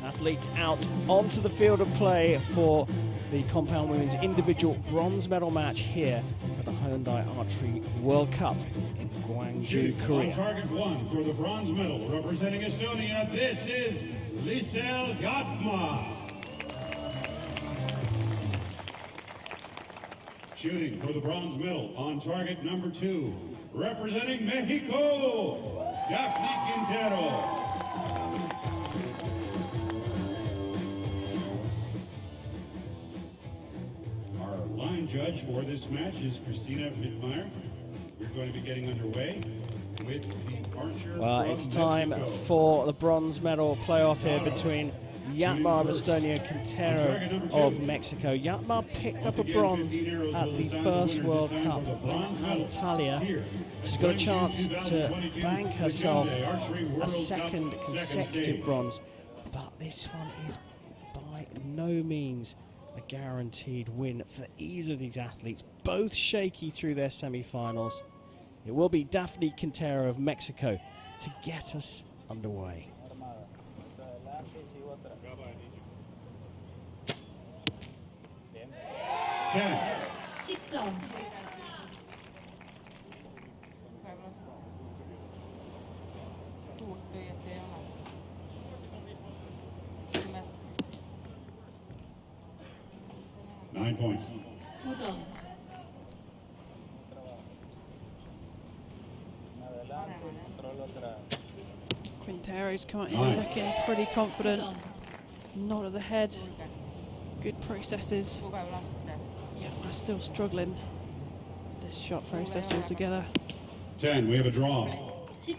athletes out onto the field of play for the compound women's individual bronze medal match here at the Hyundai Archery World Cup in Gwangju, Korea. On target 1 for the bronze medal, representing Estonia, this is Lisell Jaatma. Shooting for the bronze medal on target number 2, representing Mexico, Dafne Quintero. Our line judge for this match is Christina Mittmeyer. We're going to be getting underway with the archer. Well, it's time for the bronze medal playoff here between Jaatma of Estonia and Quintero of Mexico. Jaatma picked up a bronze at the first World Cup in Antalya. She's got a chance to bank herself a second consecutive bronze, but this one is by no means a guaranteed win for either of these athletes, both shaky through their semi-finals. It will be Dafne Quintero of Mexico to get us underway. Nine points. Quintero's come out here looking pretty confident. Nod of the head. Good processes. Yeah, we're still struggling with this shot process altogether. 10, we have a draw. She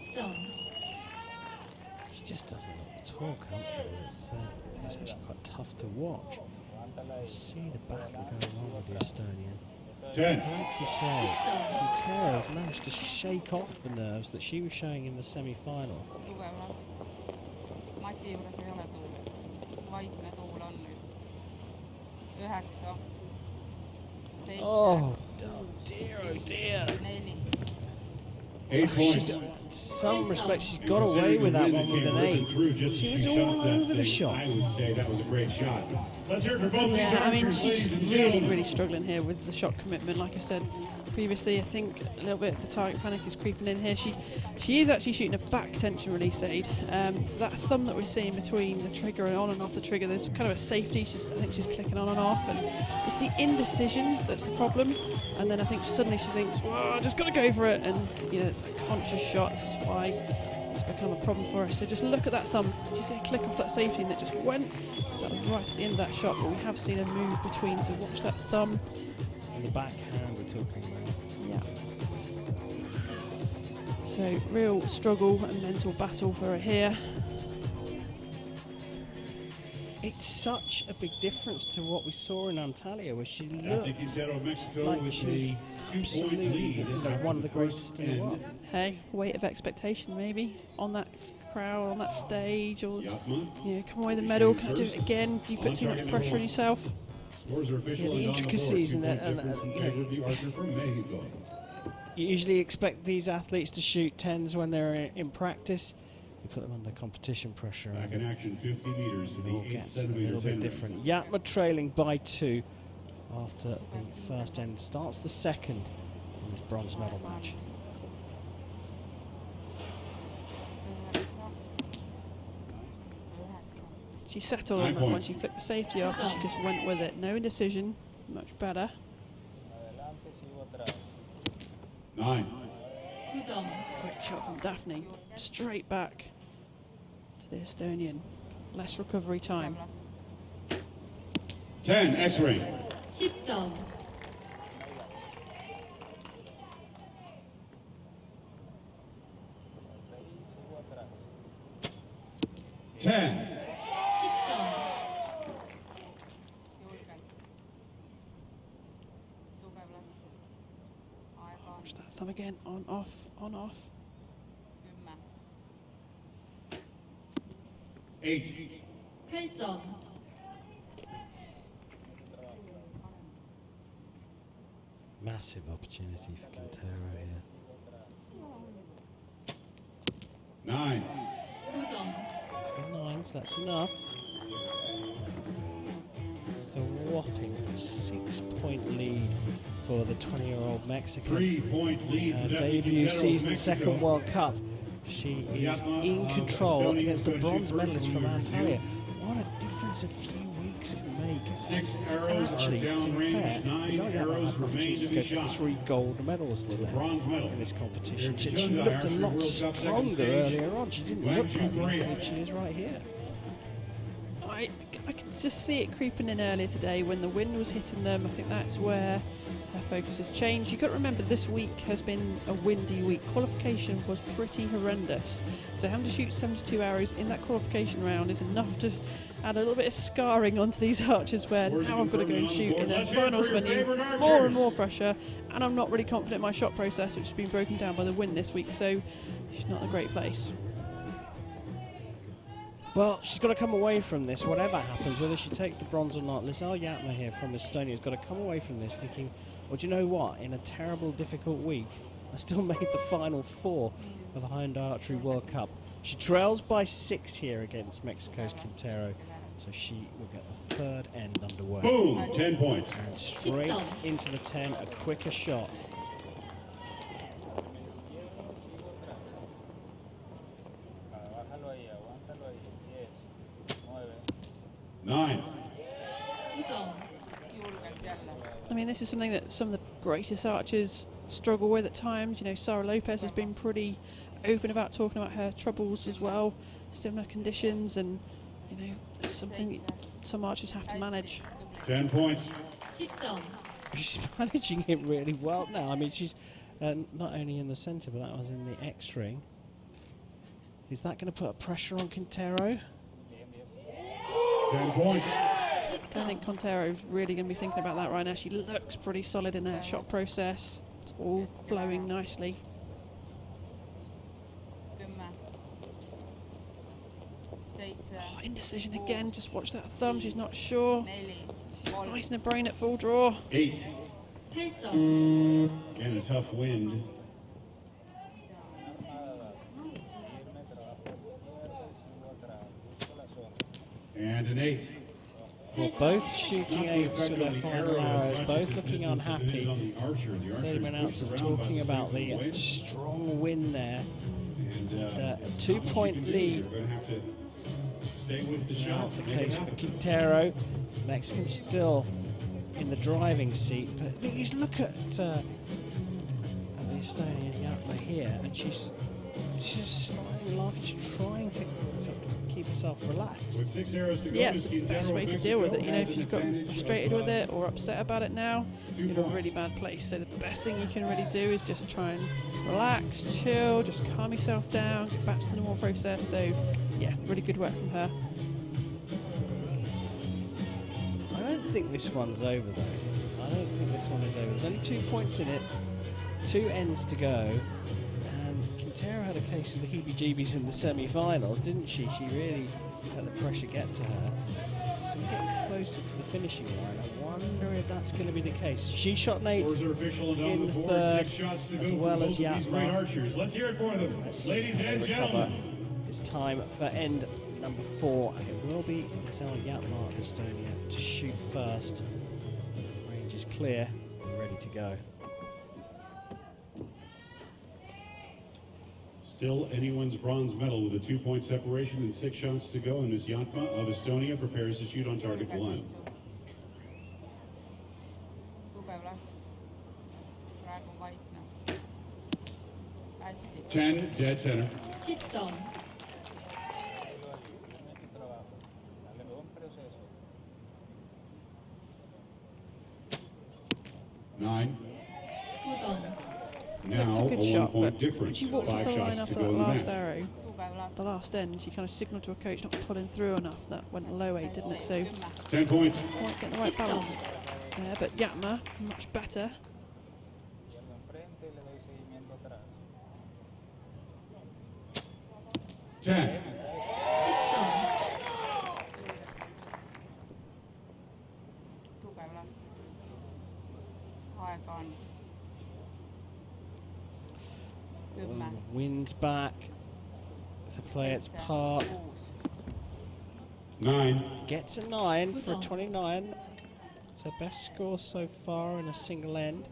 just doesn't look at all comfortable. It's actually quite tough to watch. You see the battle going on with the Estonian. 10. Like you say, Quintero has managed to shake off the nerves that she was showing in the semi-final. Oh dear, oh dear. 8 points. In some respects, she's got away with that one with an 8. She was all over the shot. I would say that was a great shot. Let's hear it for both these Yeah, I mean, archers, she's ladies and really, gentlemen. really struggling here with the shot commitment. Like I said previously, I think a little bit of the target panic is creeping in here. She is actually shooting a back tension release aid. So that thumb that we're seeing between the trigger and on and off the trigger, there's kind of a safety. I think she's clicking on and off, and it's the indecision that's the problem. And then I think suddenly she thinks, well, I just got to go for it, and you know, it's a conscious shot. That's why it's become a problem for her. So just look at that thumb. Did you see a click off that safety and it just went? That was right at the end of that shot, but we have seen a move between, so watch that thumb. And the backhand we're talking about. Yeah. So real struggle and mental battle for her here. It's such a big difference to what we saw in Antalya, where she looked like she was absolutely one of the greatest in the world. Hey, weight of expectation maybe on that crowd, on that stage, or you know, come away with a medal. Can I do it again? Do you put too much pressure on yourself? Yeah, the intricacies and you usually expect these athletes to shoot 10s when they're in practice. You put them under competition pressure. Back in action, 50 meters. It all gets a little bit different. Jaatma trailing by 2 after the first end. Starts the second in this bronze medal match. She settled on that one. She flicked the safety off and she just went with it. No indecision. Much better. 9. Quick shot from Dafne. Straight back to the Estonian. Less recovery time. 10, X-ray. 10점. Watch that thumb again. On, off, on, off. 8. 8점. Massive opportunity for Quintero here. 9. 9점. The 9s, that's enough. It's a whopping 6-point lead for the 20-year-old Mexican. 3-point lead for Dafne Debut Quintero of season, Mexico. second World Cup. She is in control against the bronze medalist from Antalya. What a difference a few weeks can make. 6 And arrows actually, are to be fair, downrange. 9 Lisell Jaatma arrows had an remain opportunity to to be go for shot. 3 gold medals For the today bronze medal. in this competition. Here's the She Hyundai looked a Archery lot World Cup second stronger stage. earlier on. She didn't look Gwangju, like the Korea. athlete she is right here. I could just see it creeping in earlier today when the wind was hitting them. I think that's where her focus has changed. You've got to remember this week has been a windy week. Qualification was pretty horrendous. So having to shoot 72 arrows in that qualification round is enough to add a little bit of scarring onto these archers where now I've got to go and shoot in a finals venue, more and more pressure, and I'm not really confident in my shot process, which has been broken down by the wind this week, so she's not in a great place. Well, she's got to come away from this, whatever happens, whether she takes the bronze or not. Lisell Jaatma here from Estonia has got to come away from this thinking, well, do you know what? In a terrible, difficult week, I still made the final 4 of the Hyundai Archery World Cup. She trails by 6 here against Mexico's Quintero, so she will get the 3rd end underway. Boom! 10 points. And straight into the 10, a quicker shot. 9. I mean, this is something that some of the greatest archers struggle with at times. You know, Sara Lopez has been pretty open about talking about her troubles as well, similar conditions, and you know, it's something some archers have to manage. 10 points. 10점. She's managing it really well now. I mean, she's not only in the centre, but that was in the X ring. Is that going to put pressure on Quintero? 10 points. I don't think Quintero's really going to be thinking about that right now. She looks pretty solid in her shot process. It's all flowing nicely. Oh, indecision again. Just watch that thumb. She's not sure. She's facing her brain at full draw. 8. 8점. And a tough wind. And an 8. Well, both shooting 8s with their final arrows, both looking unhappy. Stadium announcers talking about the strong wind there. And a 2-point lead. Not the case for Quintero. Mexican still in the driving seat. But please look at the Estonian Jaatma here, and she's smiling, laughing, she's trying to sort of keep herself relaxed. With 6 arrows to go, Yes, the best way to deal with it. You know, if you've got frustrated with it or upset about it now, you're in a really bad place. So the best thing you can really do is just try and relax, chill, just calm yourself down, get back to the normal process. So yeah, really good work from her. I don't think this one's over though. I don't think this one is over. There's only 2 points in it, 2 ends to go. Quintero had a case of the heebie-jeebies in the semi-finals, didn't she? She really let the pressure get to her. So we're getting closer to the finishing line. I wonder if that's going to be the case. She shot an 8 in the 3rd, as well as Jaatma. Let's hear it for them, ladies and gentlemen. It's time for end number 4, and it will be Lisell Jaatma of Estonia to shoot first. Range is clear and ready to go. Still anyone's bronze medal with a 2-point separation and 6 shots to go, and Miss Jaatma of Estonia prepares to shoot on target 1. 10, dead center. 10점. 9. 9점. Now Looked a a good shot, 1-point but difference. when she walked off 5 the line shots after to go that in the last match. arrow, the last end, she kind of signalled to her coach not pulling through enough. That went low 8, didn't it? So 10 points. quite getting the right balance there, but Jaatma much better. 10. 10점. Wind's back to play its part. 9. Get to 9 for 29. It's her best score so far in a single end.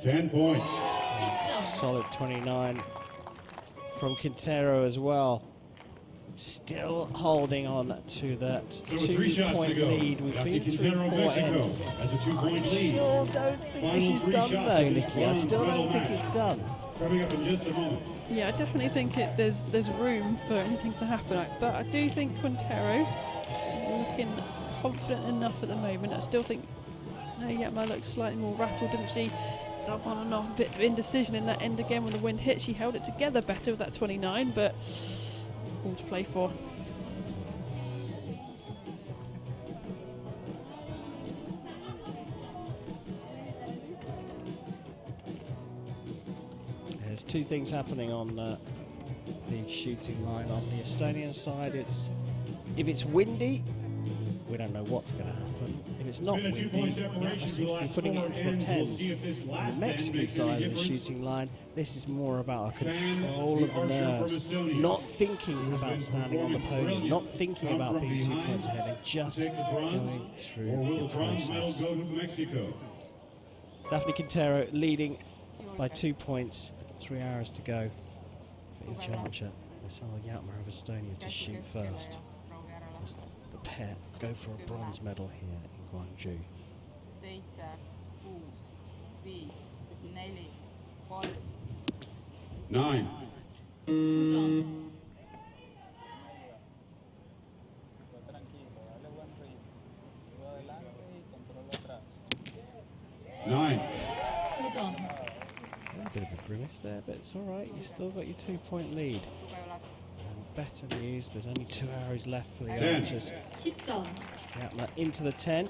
Ten points. Solid 29 from Quintero as well. Still holding on to that So with 3 shots to 2-point go, lead. We've Dafne been through Quintero, 4 ends. Mexico has a I 2-point lead. still don't think Final this is 3 done shots though, of this Nikki. I still bronze don't medal think match. it's done. Coming up in just a moment. Yeah, I definitely think there's room for anything to happen. But I do think Quintero is looking confident enough at the moment. I still think Jaatma looks slightly more rattled, didn't she? That on and off, a bit of indecision in that end again when the wind hit. She held it together better with that 29, but all to play for. There's 2 things happening on the shooting line. On the Estonian side, if it's windy, we don't know what's going to happen. If it's not windy, Jaatma seems to be putting it into the 10s. On the Mexican side of the shooting line, this is more about a control of the nerves, not thinking about standing on the podium, not thinking about being 2 points ahead, and just going through the process. Dafne Quintero leading by 2 points, 3 hours to go for each archer. Lisell Jaatma of Estonia to shoot first. As the pair go for a bronze medal here in Gwangju. 9. 9점. 9. 9점. A bit of a grimace there, but it's all right. You've still got your 2-point lead. And better news, there's only 2 hours left for the 10. archers. 10점. Jaatma into the 10.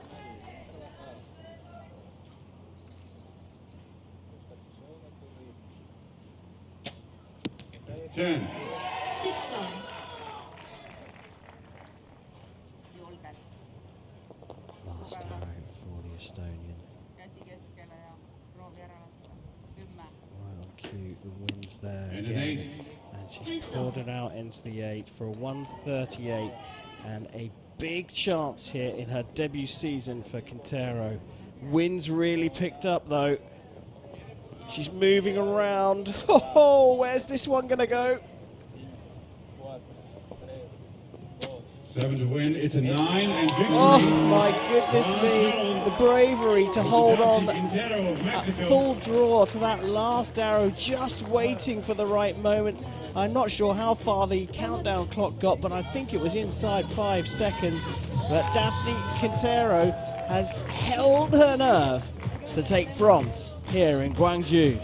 Ten. 10점. Last arrow for the Estonian. Right on cue, the wind's there And an again. 8. And she's poured it out into the 8 for a 138, and a big chance here in her debut season for Quintero. Wind's really picked up though. She's moving around. Oh, where's this one gonna go? 7 to win. It's a 9 and victory. Oh my goodness me, the bravery to hold on at full draw to that last arrow, just waiting for the right moment. I'm not sure how far the countdown clock got, but I think it was inside 5 seconds. But Dafne Quintero has held her nerve to take bronze here in Gwangju.